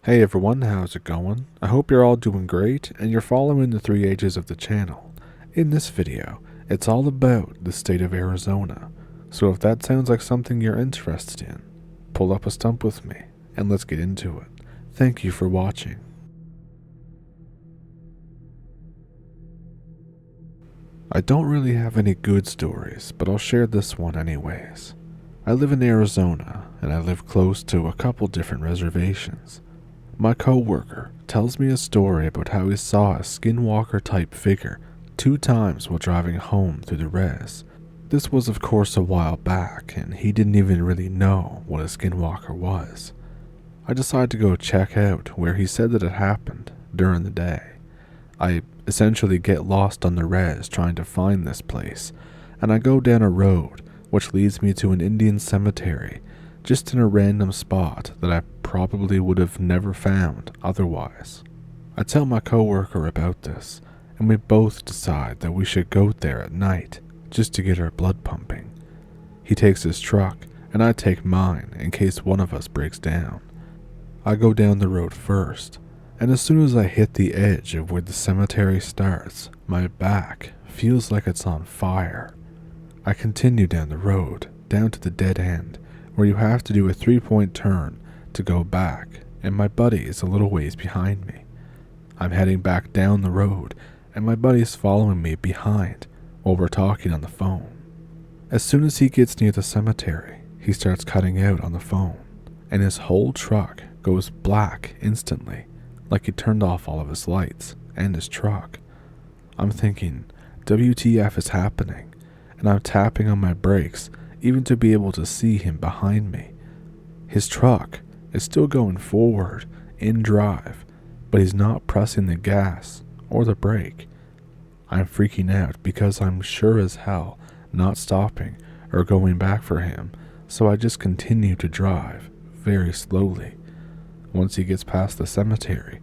Hey everyone, how's it going? I hope you're all doing great and you're following the 3 H's of the channel. In this video, it's all about the state of Arizona. So if that sounds like something you're interested in, pull up a stump with me and let's get into it. Thank you for watching. I don't really have any good stories, but I'll share this one anyways. I live in Arizona and I live close to a couple different reservations. My co-worker tells me a story about how he saw a skinwalker-type figure 2 times while driving home through the res. This was of course a while back, and he didn't even really know what a skinwalker was. I decided to go check out where he said that it happened during the day. I essentially get lost on the res trying to find this place, and I go down a road which leads me to an Indian cemetery just in a random spot that I probably would have never found otherwise. I tell my coworker about this, and we both decide that we should go there at night just to get our blood pumping. He takes his truck, and I take mine in case one of us breaks down. I go down the road first, and as soon as I hit the edge of where the cemetery starts, my back feels like it's on fire. I continue down the road, down to the dead end, where you have to do a 3-point turn to go back, and my buddy is a little ways behind me. I'm heading back down the road, and my buddy is following me behind while we're talking on the phone. As soon as he gets near the cemetery, he starts cutting out on the phone, and his whole truck goes black instantly, like he turned off all of his lights and his truck. I'm thinking, WTF is happening, and I'm tapping on my brakes even to be able to see him behind me. His truck is still going forward in drive, but he's not pressing the gas or the brake. I'm freaking out because I'm sure as hell not stopping or going back for him, so I just continue to drive very slowly. Once he gets past the cemetery,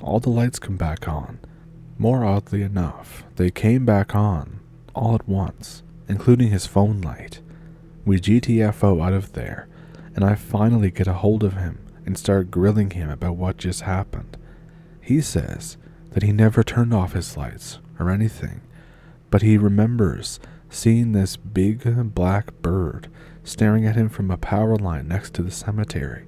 all the lights come back on. More oddly enough, they came back on all at once, including his phone light. We GTFO out of there, and I finally get a hold of him and start grilling him about what just happened. He says that he never turned off his lights or anything, but he remembers seeing this big black bird staring at him from a power line next to the cemetery,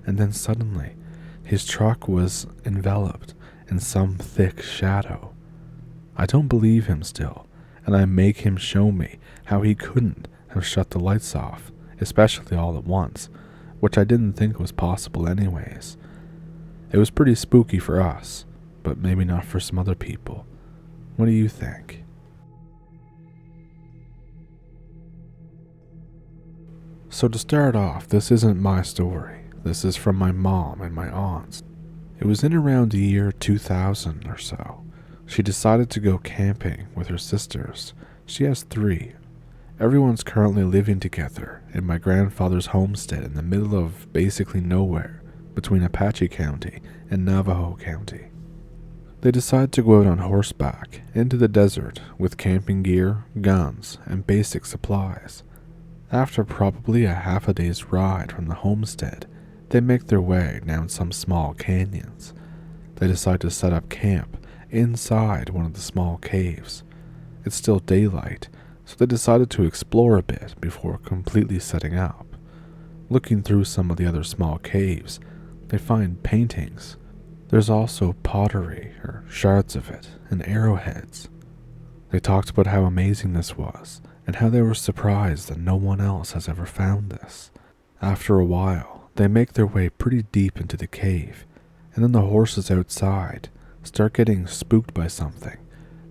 and then suddenly his truck was enveloped in some thick shadow. I don't believe him still, and I make him show me how he couldn't have shut the lights off, especially all at once, which I didn't think was possible anyways. It was pretty spooky for us, but maybe not for some other people. What do you think? So to start off, this isn't my story. This is from my mom and my aunts. It was in around the year 2000 or so. She decided to go camping with her sisters. She has 3. Everyone's currently living together in my grandfather's homestead in the middle of basically nowhere between Apache County and Navajo County. They decide to go out on horseback into the desert with camping gear, guns, and basic supplies. After probably a half a day's ride from the homestead, they make their way down some small canyons. They decide to set up camp inside one of the small caves. It's still daylight, so they decided to explore a bit before completely setting up. Looking through some of the other small caves, they find paintings. There's also pottery, or shards of it, and arrowheads. They talked about how amazing this was, and how they were surprised that no one else has ever found this. After a while, they make their way pretty deep into the cave, and then the horses outside start getting spooked by something.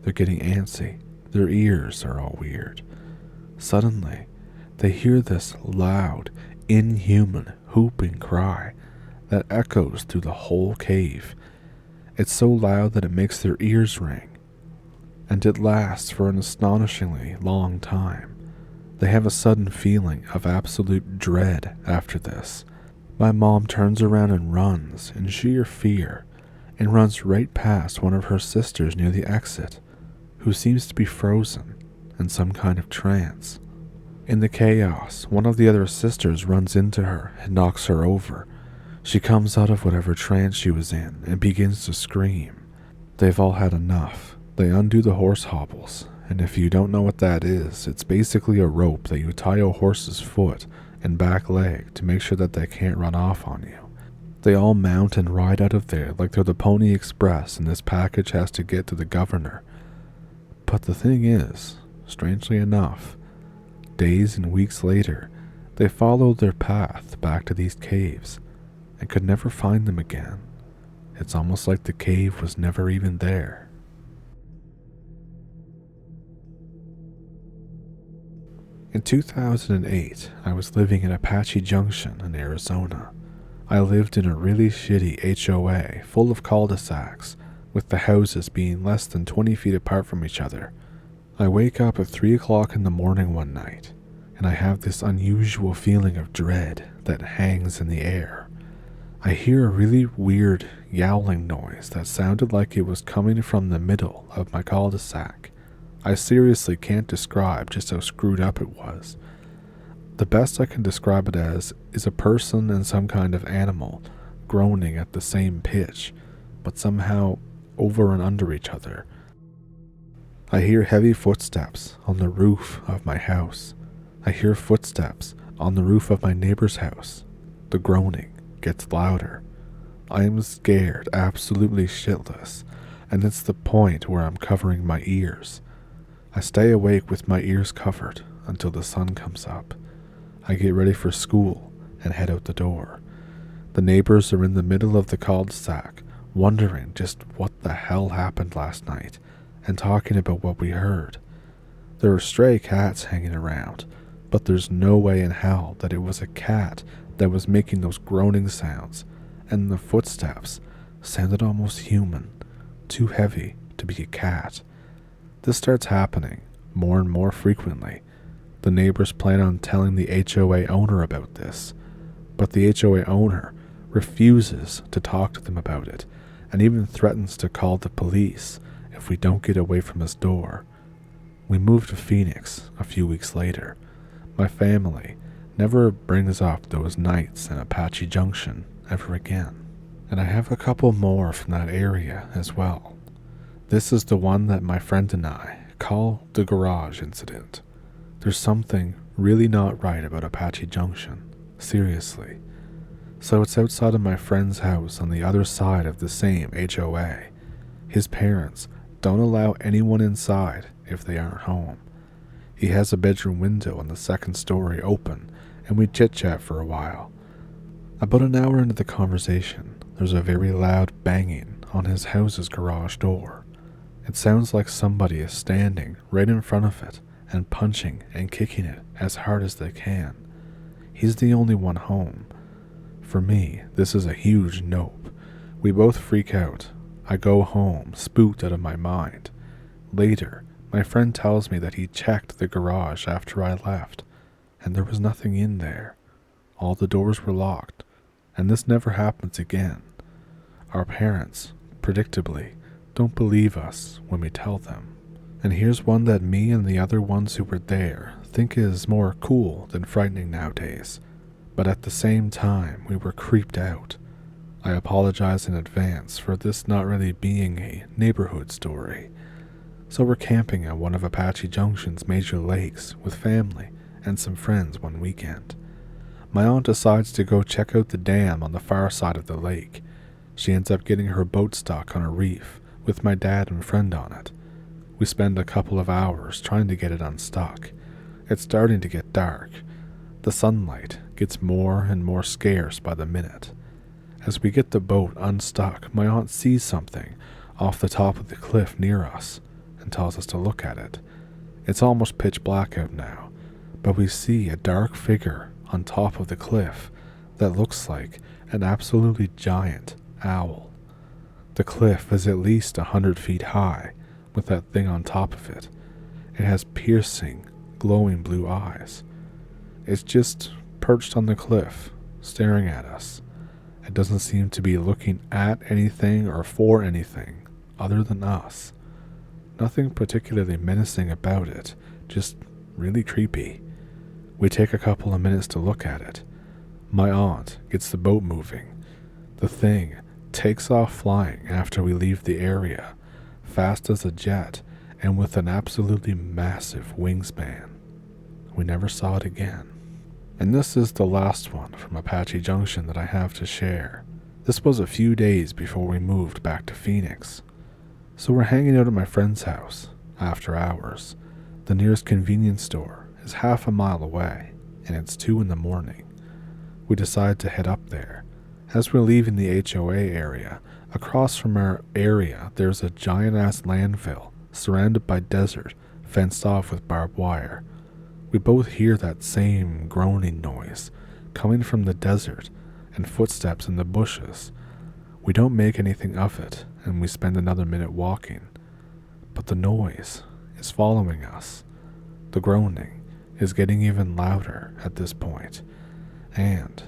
They're getting antsy. Their ears are all weird. Suddenly, they hear this loud, inhuman whooping cry that echoes through the whole cave. It's so loud that it makes their ears ring, and it lasts for an astonishingly long time. They have a sudden feeling of absolute dread after this. My mom turns around and runs in sheer fear, and runs right past one of her sisters near the exit, who seems to be frozen in some kind of trance. In the chaos, one of the other sisters runs into her and knocks her over. She comes out of whatever trance she was in and begins to scream. They've all had enough. They undo the horse hobbles, and if you don't know what that is, it's basically a rope that you tie a horse's foot and back leg to make sure that they can't run off on you. They all mount and ride out of there like they're the Pony Express and this package has to get to the governor. But the thing is, strangely enough, days and weeks later, they followed their path back to these caves and could never find them again. It's almost like the cave was never even there. In 2008, I was living in Apache Junction in Arizona. I lived in a really shitty HOA full of cul-de-sacs, with the houses being less than 20 feet apart from each other. I wake up at 3 o'clock in the morning one night, and I have this unusual feeling of dread that hangs in the air. I hear a really weird yowling noise that sounded like it was coming from the middle of my cul-de-sac. I seriously can't describe just how screwed up it was. The best I can describe it as is a person and some kind of animal groaning at the same pitch, but somehow over and under each other. I hear heavy footsteps on the roof of my house. I hear footsteps on the roof of my neighbor's house. The groaning gets louder. I am scared, absolutely shitless, and it's the point where I'm covering my ears. I stay awake with my ears covered until the sun comes up. I get ready for school and head out the door. The neighbors are in the middle of the cul-de-sac, wondering just what the hell happened last night and talking about what we heard. There are stray cats hanging around, but there's no way in hell that it was a cat that was making those groaning sounds, and the footsteps sounded almost human, too heavy to be a cat. This starts happening more and more frequently. The neighbors plan on telling the HOA owner about this, but the HOA owner refuses to talk to them about it and even threatens to call the police if we don't get away from his door. We moved to Phoenix a few weeks later. My family never brings up those nights in Apache Junction ever again, and I have a couple more from that area as well. This is the one that my friend and I call the garage incident. There's something really not right about Apache Junction, seriously. So it's outside of my friend's house on the other side of the same HOA. His parents don't allow anyone inside if they aren't home. He has a bedroom window on the second story open, and we chit-chat for a while. About an hour into the conversation, there's a very loud banging on his house's garage door. It sounds like somebody is standing right in front of it and punching and kicking it as hard as they can. He's the only one home. For me, this is a huge nope. We both freak out. I go home, spooked out of my mind. Later, my friend tells me that he checked the garage after I left, and there was nothing in there. All the doors were locked, and this never happens again. Our parents, predictably, don't believe us when we tell them. And here's one that me and the other ones who were there think is more cool than frightening nowadays. But at the same time, we were creeped out. I apologize in advance for this not really being a neighborhood story. So we're camping at one of Apache Junction's major lakes with family and some friends one weekend. My aunt decides to go check out the dam on the far side of the lake. She ends up getting her boat stuck on a reef with my dad and friend on it. We spend a couple of hours trying to get it unstuck. It's starting to get dark. The sunlight gets more and more scarce by the minute. As we get the boat unstuck, my aunt sees something off the top of the cliff near us and tells us to look at it. It's almost pitch black out now, but we see a dark figure on top of the cliff that looks like an absolutely giant owl. The cliff is at least 100 feet high with that thing on top of it. It has piercing, glowing blue eyes. It's just perched on the cliff, staring at us. It doesn't seem to be looking at anything or for anything other than us. Nothing particularly menacing about it, just really creepy. We take a couple of minutes to look at it. My aunt gets the boat moving. The thing takes off flying after we leave the area, fast as a jet and with an absolutely massive wingspan. We never saw it again. And this is the last one from Apache Junction that I have to share. This was a few days before we moved back to Phoenix. So we're hanging out at my friend's house, after hours. The nearest convenience store is half a mile away, and it's 2 in the morning. We decide to head up there. As we're leaving the HOA area, across from our area there's a giant-ass landfill, surrounded by desert, fenced off with barbed wire. We both hear that same groaning noise, coming from the desert, and footsteps in the bushes. We don't make anything of it, and we spend another minute walking. But the noise is following us. The groaning is getting even louder at this point, and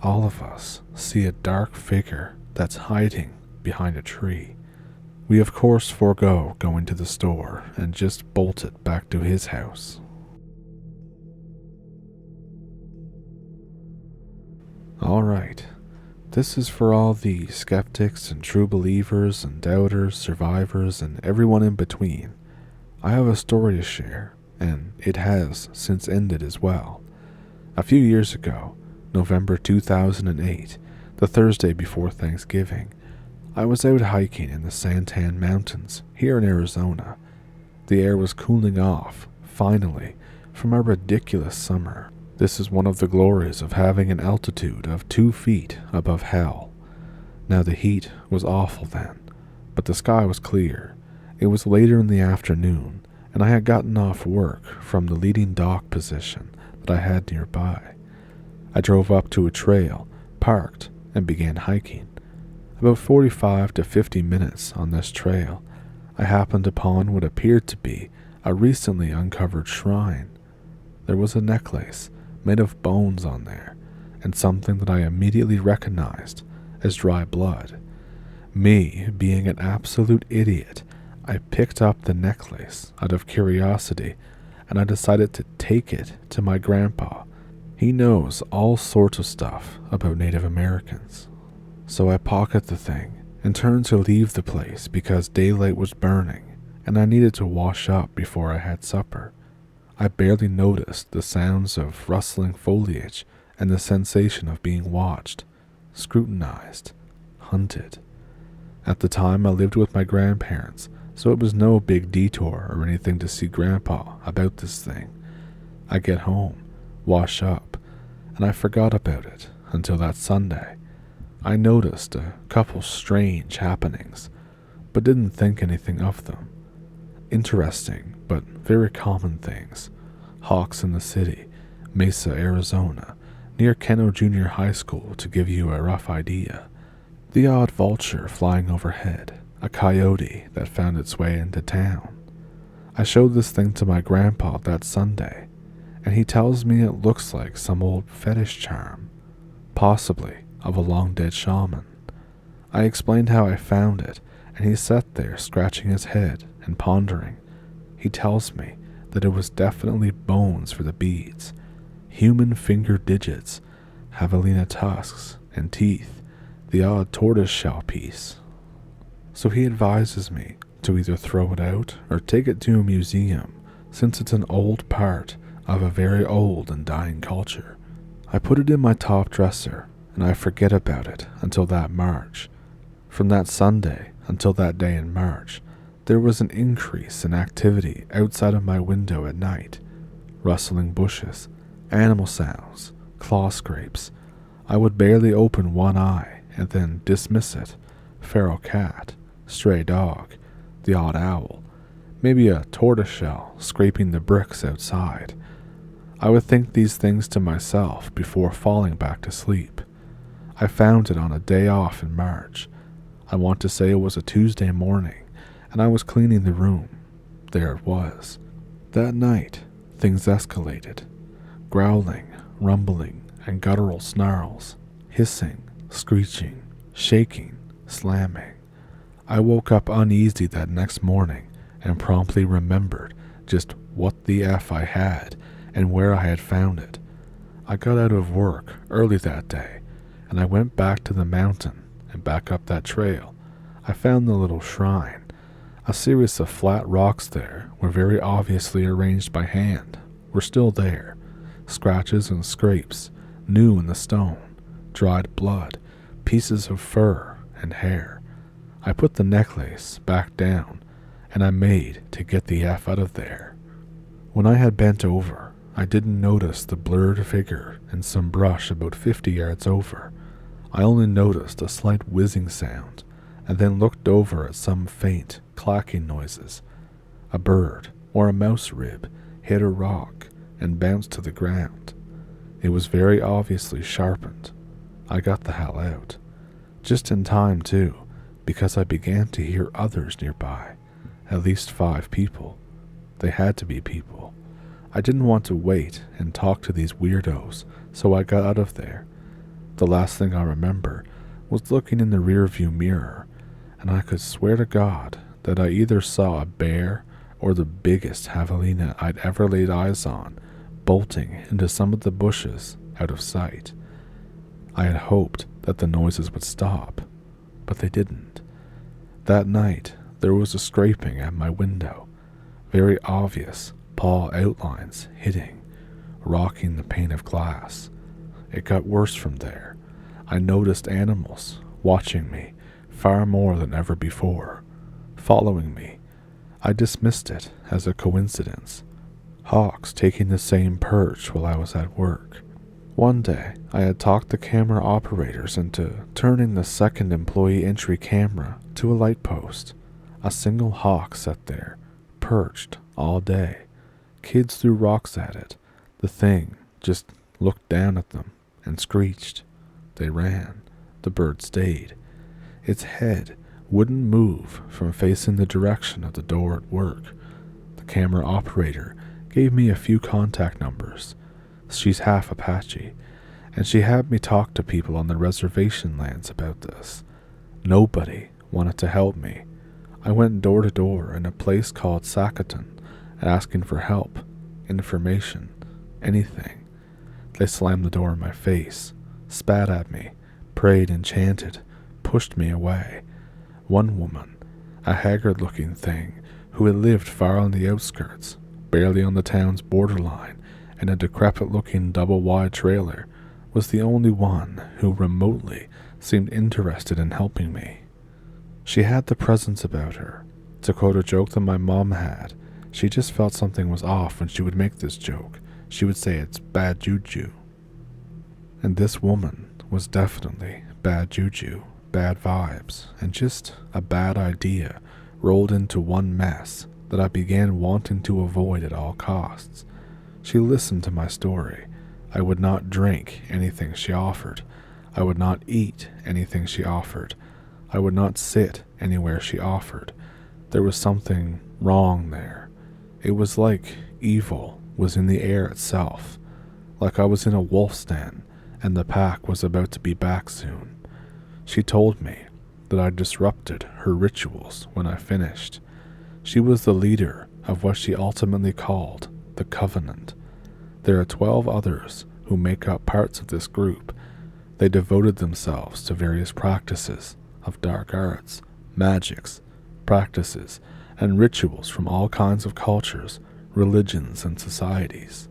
all of us see a dark figure that's hiding behind a tree. We of course forego going to the store and just bolt it back to his house. Alright, this is for all the skeptics and true believers and doubters, survivors, and everyone in between. I have a story to share, and it has since ended as well. A few years ago, November 2008, the Thursday before Thanksgiving, I was out hiking in the Santan Mountains here in Arizona. The air was cooling off, finally, from a ridiculous summer. This is one of the glories of having an altitude of 2 feet above hell. Now the heat was awful then, but the sky was clear. It was later in the afternoon, and I had gotten off work from the leading dock position that I had nearby. I drove up to a trail, parked, and began hiking. About 45 to 50 minutes on this trail, I happened upon what appeared to be a recently uncovered shrine. There was a necklace made of bones on there, and something that I immediately recognized as dry blood. Me, being an absolute idiot, I picked up the necklace out of curiosity, and I decided to take it to my grandpa. He knows all sorts of stuff about Native Americans. So I pocket the thing and turned to leave the place because daylight was burning, and I needed to wash up before I had supper. I barely noticed the sounds of rustling foliage and the sensation of being watched, scrutinized, hunted. At the time I lived with my grandparents, so it was no big detour or anything to see Grandpa about this thing. I get home, wash up, and I forgot about it until that Sunday. I noticed a couple strange happenings, but didn't think anything of them. Interesting, but very common things. Hawks in the city, Mesa, Arizona, near Keno Junior High School to give you a rough idea. The odd vulture flying overhead, a coyote that found its way into town. I showed this thing to my grandpa that Sunday, and he tells me it looks like some old fetish charm, possibly of a long-dead shaman. I explained how I found it, and he sat there scratching his head and pondering. He tells me that it was definitely bones for the beads, human finger digits, javelina tusks, and teeth, the odd tortoiseshell piece. So he advises me to either throw it out or take it to a museum, since it's an old part of a very old and dying culture. I put it in my top dresser, and I forget about it until that March. From that Sunday until that day in March, there was an increase in activity outside of my window at night. Rustling bushes, animal sounds, claw scrapes. I would barely open one eye and then dismiss it. Feral cat, stray dog, the odd owl, maybe a tortoiseshell scraping the bricks outside. I would think these things to myself before falling back to sleep. I found it on a day off in March. I want to say it was a Tuesday morning, and I was cleaning the room. There it was. That night, things escalated. Growling, rumbling, and guttural snarls, hissing, screeching, shaking, slamming. I woke up uneasy that next morning and promptly remembered just what the F I had and where I had found it. I got out of work early that day, and I went back to the mountain back up that trail, I found the little shrine. A series of flat rocks there were very obviously arranged by hand, were still there. Scratches and scrapes, new in the stone, dried blood, pieces of fur and hair. I put the necklace back down, and I made to get the F out of there. When I had bent over, I didn't notice the blurred figure in some brush about 50 yards over. I only noticed a slight whizzing sound, and then looked over at some faint, clacking noises. A bird or a mouse rib hit a rock and bounced to the ground. It was very obviously sharpened. I got the hell out. Just in time, too, because I began to hear others nearby. At least 5 people. They had to be people. I didn't want to wait and talk to these weirdos, so I got out of there. The last thing I remember was looking in the rearview mirror, and I could swear to God that I either saw a bear or the biggest javelina I'd ever laid eyes on bolting into some of the bushes out of sight. I had hoped that the noises would stop, but they didn't. That night, there was a scraping at my window, very obvious paw outlines hitting, rocking the pane of glass. It got worse from there. I noticed animals watching me far more than ever before, following me. I dismissed it as a coincidence. Hawks taking the same perch while I was at work. One day, I had talked the camera operators into turning the second employee entry camera to a light post. A single hawk sat there, perched all day. Kids threw rocks at it. The thing just looked down at them and screeched. They ran. The bird stayed. Its head wouldn't move from facing the direction of the door at work. The camera operator gave me a few contact numbers. She's half Apache, and she had me talk to people on the reservation lands about this. Nobody wanted to help me. I went door to door in a place called Sacaton, asking for help, information, anything. They slammed the door in my face, spat at me, prayed and chanted, pushed me away. One woman, a haggard-looking thing who had lived far on the outskirts, barely on the town's borderline, in a decrepit-looking double-wide trailer, was the only one who remotely seemed interested in helping me. She had the presence about her. To quote a joke that my mom had, she just felt something was off when she would make this joke. She would say it's bad juju. And this woman was definitely bad juju, bad vibes, and just a bad idea rolled into one mess that I began wanting to avoid at all costs. She listened to my story. I would not drink anything she offered. I would not eat anything she offered. I would not sit anywhere she offered. There was something wrong there. It was like evil was in the air itself, like I was in a wolf's den and the pack was about to be back soon. She told me that I disrupted her rituals when I finished. She was the leader of what she ultimately called the Covenant. There are 12 others who make up parts of this group. They devoted themselves to various practices of dark arts, magics, practices, and rituals from all kinds of cultures, religions, and societies.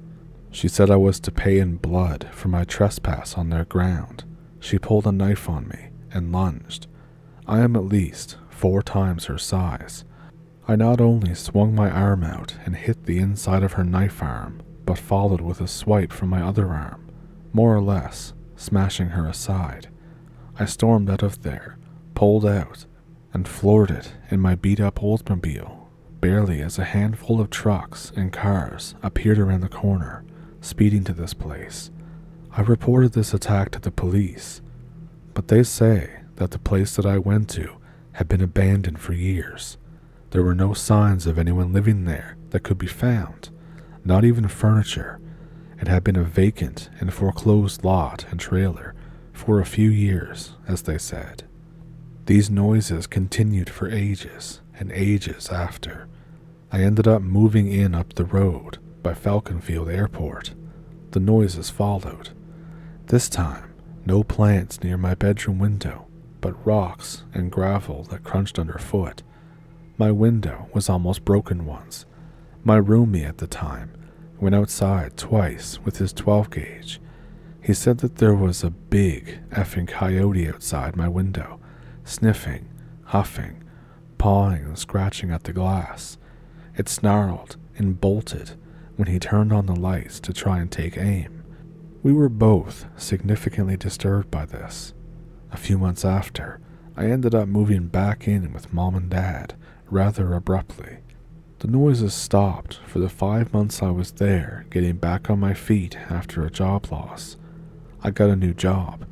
She said I was to pay in blood for my trespass on their ground. She pulled a knife on me and lunged. I am at least 4 times her size. I not only swung my arm out and hit the inside of her knife arm, but followed with a swipe from my other arm, more or less smashing her aside. I stormed out of there, pulled out, and floored it in my beat-up Oldsmobile, barely as a handful of trucks and cars appeared around the corner, speeding to this place. I reported this attack to the police, but they say that the place that I went to had been abandoned for years. There were no signs of anyone living there that could be found, not even furniture. It had been a vacant and foreclosed lot and trailer for a few years, as they said. These noises continued for ages and ages after. I ended up moving in up the road by Falconfield Airport. The noises followed. This time, no plants near my bedroom window, but rocks and gravel that crunched underfoot. My window was almost broken once. My roomie at the time went outside twice with his 12 gauge. He said that there was a big effing coyote outside my window, sniffing, huffing, pawing and scratching at the glass. It snarled and bolted when he turned on the lights to try and take aim. We were both significantly disturbed by this. A few months after, I ended up moving back in with Mom and Dad rather abruptly. The noises stopped for the 5 months I was there, getting back on my feet after a job loss. I got a new job,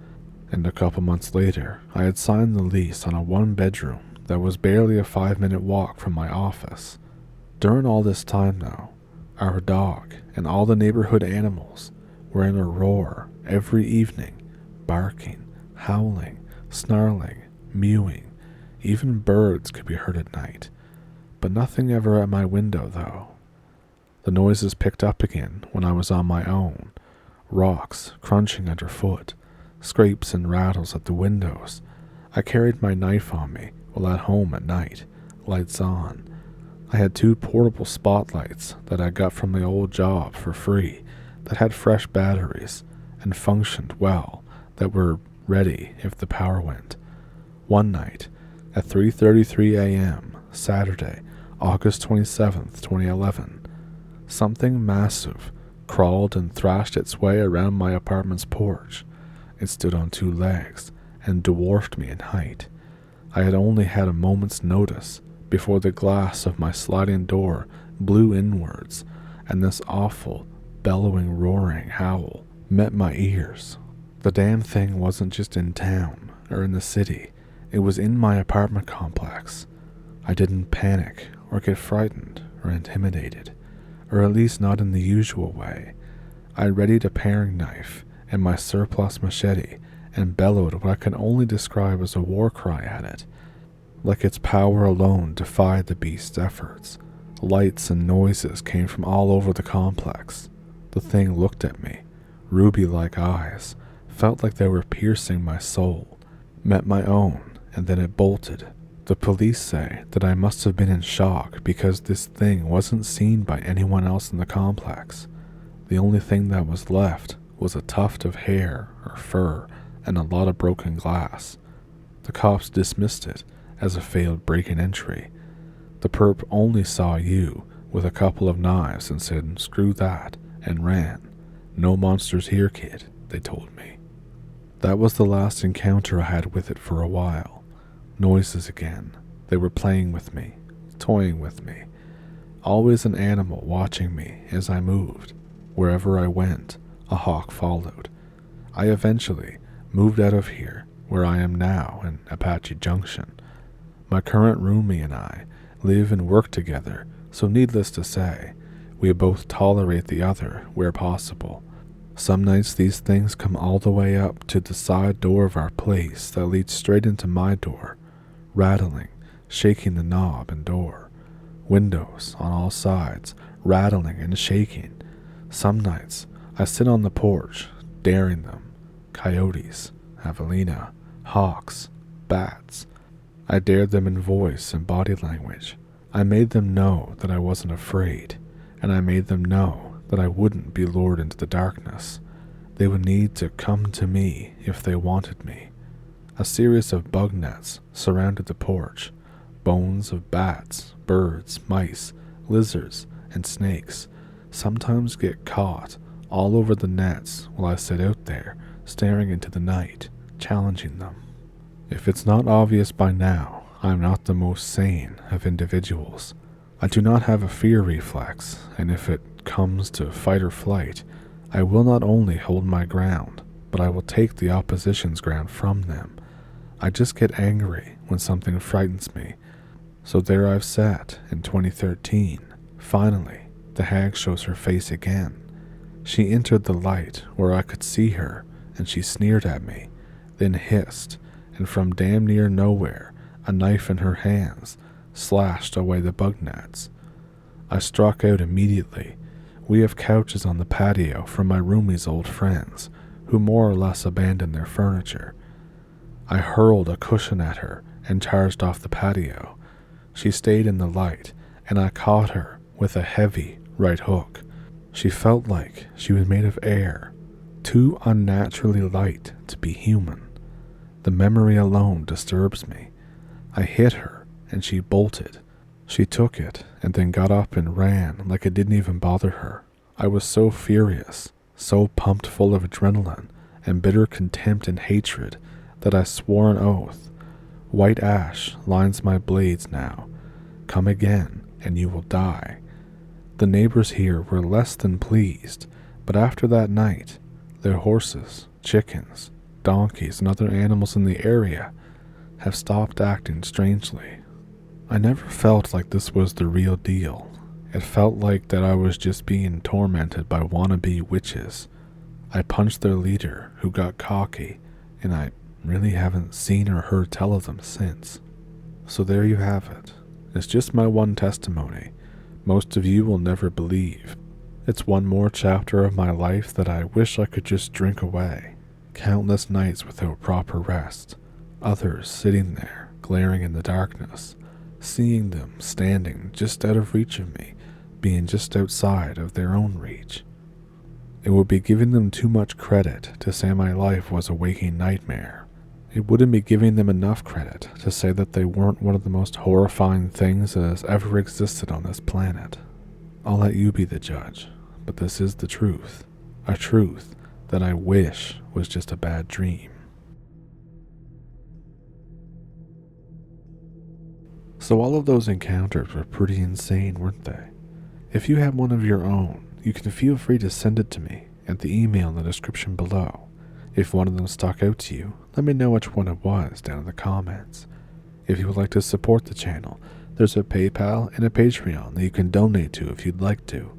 and a couple months later, I had signed the lease on a 1-bedroom that was barely a 5-minute walk from my office. During all this time though, our dog and all the neighborhood animals were in a roar every evening, barking, howling, snarling, mewing. Even birds could be heard at night, but nothing ever at my window though. The noises picked up again when I was on my own. Rocks crunching underfoot, scrapes and rattles at the windows. I carried my knife on me while at home at night, lights on. I had 2 portable spotlights that I got from my old job for free that had fresh batteries and functioned well, that were ready if the power went. One night, at 3:33 a.m., Saturday, August 27th, 2011, something massive crawled and thrashed its way around my apartment's porch. It stood on 2 legs and dwarfed me in height. I had only had a moment's notice before the glass of my sliding door blew inwards, and this awful, bellowing, roaring howl met my ears. The damn thing wasn't just in town or in the city, it was in my apartment complex. I didn't panic or get frightened or intimidated, or at least not in the usual way. I readied a paring knife and my surplus machete and bellowed what I can only describe as a war cry at it. Like its power alone defied the beast's efforts. Lights and noises came from all over the complex. The thing looked at me, ruby-like eyes, felt like they were piercing my soul, met my own, and then it bolted. The police say that I must have been in shock because this thing wasn't seen by anyone else in the complex. The only thing that was left was a tuft of hair or fur and a lot of broken glass. The cops dismissed it as a failed break-in entry. The perp only saw you with a couple of knives and said, "Screw that," and ran. "No monsters here, kid," they told me. That was the last encounter I had with it for a while. Noises again. They were playing with me, toying with me. Always an animal watching me as I moved. Wherever I went, a hawk followed. I eventually moved out of here, where I am now in Apache Junction. My current roomie and I live and work together, so needless to say, we both tolerate the other where possible. Some nights these things come all the way up to the side door of our place that leads straight into my door, rattling, shaking the knob and door. Windows on all sides, rattling and shaking. Some nights I sit on the porch, daring them. Coyotes, javelina, hawks, bats. I dared them in voice and body language. I made them know that I wasn't afraid, and I made them know that I wouldn't be lured into the darkness. They would need to come to me if they wanted me. A series of bug nets surrounded the porch. Bones of bats, birds, mice, lizards, and snakes sometimes get caught all over the nets while I sit out there, staring into the night, challenging them. If it's not obvious by now, I'm not the most sane of individuals. I do not have a fear reflex, and if it comes to fight or flight, I will not only hold my ground, but I will take the opposition's ground from them. I just get angry when something frightens me. So there I've sat in 2013. Finally, the hag shows her face again. She entered the light where I could see her, and she sneered at me, then hissed, and from damn near nowhere, a knife in her hands, slashed away the bug nets. I struck out immediately. We have couches on the patio from my roomie's old friends, who more or less abandoned their furniture. I hurled a cushion at her and charged off the patio. She stayed in the light, and I caught her with a heavy right hook. She felt like she was made of air, too unnaturally light to be human. The memory alone disturbs me. I hit her, and she bolted. She took it, and then got up and ran like it didn't even bother her. I was so furious, so pumped full of adrenaline and bitter contempt and hatred that I swore an oath. White ash lines my blades now. Come again, and you will die. The neighbors here were less than pleased, but after that night, their horses, chickens, donkeys, and other animals in the area have stopped acting strangely. I never felt like this was the real deal. It felt like that I was just being tormented by wannabe witches. I punched their leader, who got cocky, and I really haven't seen or heard tell of them since. So there you have it. It's just my one testimony. Most of you will never believe. It's one more chapter of my life that I wish I could just drink away. Countless nights without proper rest. Others sitting there, glaring in the darkness. Seeing them standing just out of reach of me, being just outside of their own reach. It would be giving them too much credit to say my life was a waking nightmare. It wouldn't be giving them enough credit to say that they weren't one of the most horrifying things that has ever existed on this planet. I'll let you be the judge, but this is the truth. A truth that I wish was just a bad dream. So all of those encounters were pretty insane, weren't they? If you have one of your own, you can feel free to send it to me at the email in the description below. If one of them stuck out to you, let me know which one it was down in the comments. If you would like to support the channel, there's a PayPal and a Patreon that you can donate to if you'd like to.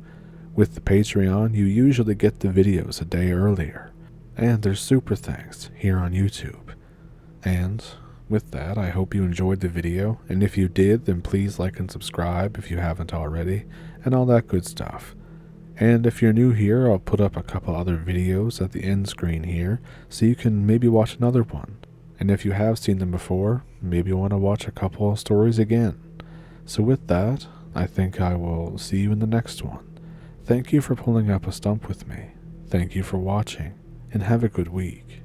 With the Patreon, you usually get the videos a day earlier. And there's super thanks here on YouTube. And with that, I hope you enjoyed the video, and if you did, then please like and subscribe if you haven't already, and all that good stuff. And if you're new here, I'll put up a couple other videos at the end screen here, so you can maybe watch another one. And if you have seen them before, maybe you want to watch a couple of stories again. So with that, I think I will see you in the next one. Thank you for pulling up a stump with me. Thank you for watching, and have a good week.